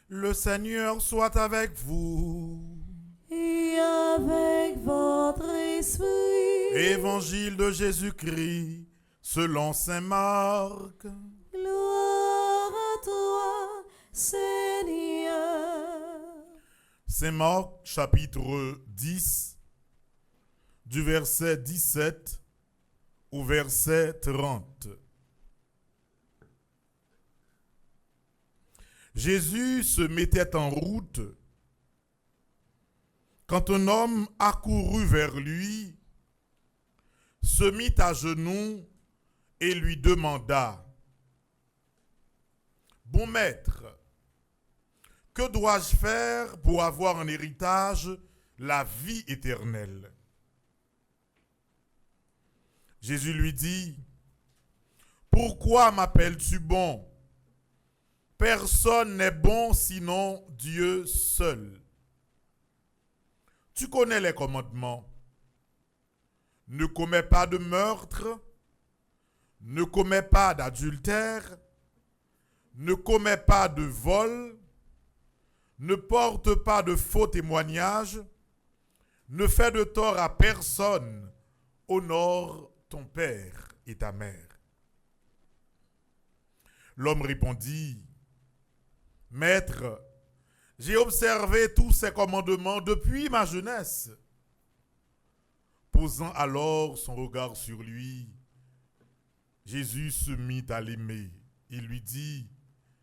Le Seigneur soit avec vous. Et avec votre esprit. Évangile de Jésus-Christ selon saint Marc. Gloire à toi, Seigneur. Saint Marc, chapitre 10, du verset 17 au verset 30. Jésus se mettait en route quand un homme accourut vers lui, se mit à genoux et lui demanda: « Bon maître, que dois-je faire pour avoir en héritage la vie éternelle ?» Jésus lui dit: « Pourquoi m'appelles-tu bon ? Personne n'est bon sinon Dieu seul. Tu connais les commandements. Ne commets pas de meurtre, ne commets pas d'adultère, ne commets pas de vol, ne porte pas de faux témoignages, ne fais de tort à personne, honore ton père et ta mère. » L'homme répondit: « Maître, j'ai observé tous ces commandements depuis ma jeunesse. » Posant alors son regard sur lui, Jésus se mit à l'aimer. Il lui dit: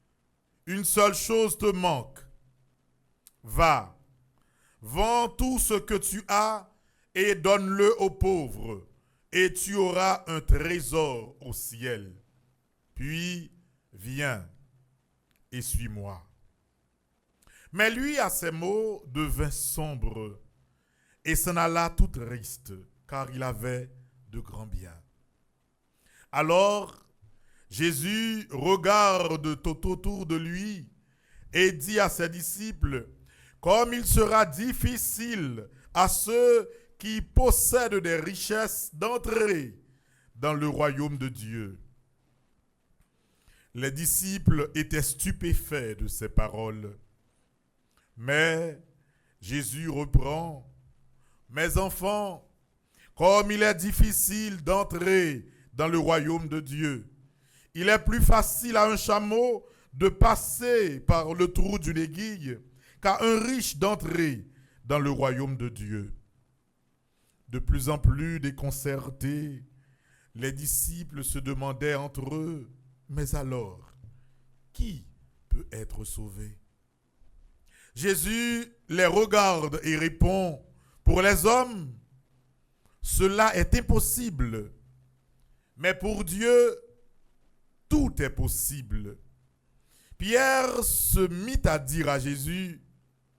« Une seule chose te manque. Va, vends tout ce que tu as et donne-le aux pauvres, et tu auras un trésor au ciel. Puis viens et suis-moi. » Mais lui, à ces mots, devint sombre et s'en alla tout triste, car il avait de grands biens. Alors, Jésus regarde tout autour de lui et dit à ses disciples: « Comme il sera difficile à ceux qui possèdent des richesses d'entrer dans le royaume de Dieu. » Les disciples étaient stupéfaits de ces paroles. Mais Jésus reprend: « Mes enfants, comme il est difficile d'entrer dans le royaume de Dieu, il est plus facile à un chameau de passer par le trou d'une aiguille qu'à un riche d'entrer dans le royaume de Dieu. » De plus en plus déconcertés, les disciples se demandaient entre eux: « Mais alors, qui peut être sauvé ?» Jésus les regarde et répond: « Pour les hommes, cela est impossible, mais pour Dieu, tout est possible. » Pierre se mit à dire à Jésus: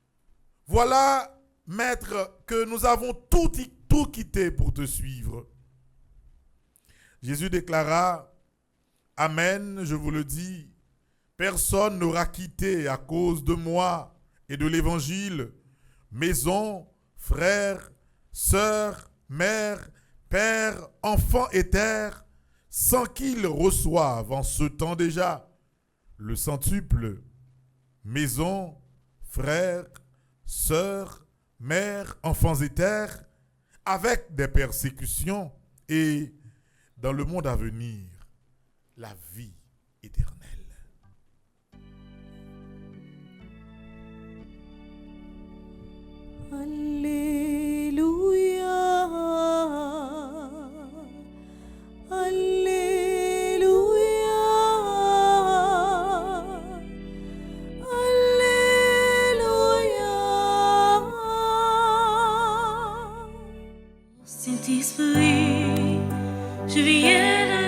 « Voilà, maître, que nous avons tout quitté pour te suivre. » Jésus déclara: « Amen, je vous le dis, personne n'aura quitté à cause de moi et de l'évangile maison, frères, sœurs, mères, pères, enfants et terre, sans qu'ils reçoivent en ce temps déjà le centuple: maison, frères, sœurs, mères, enfants et terre, avec des persécutions, et dans le monde à venir, la vie éternelle. » Alléluia, Alléluia, Alléluia. Saint-Esprit, je viens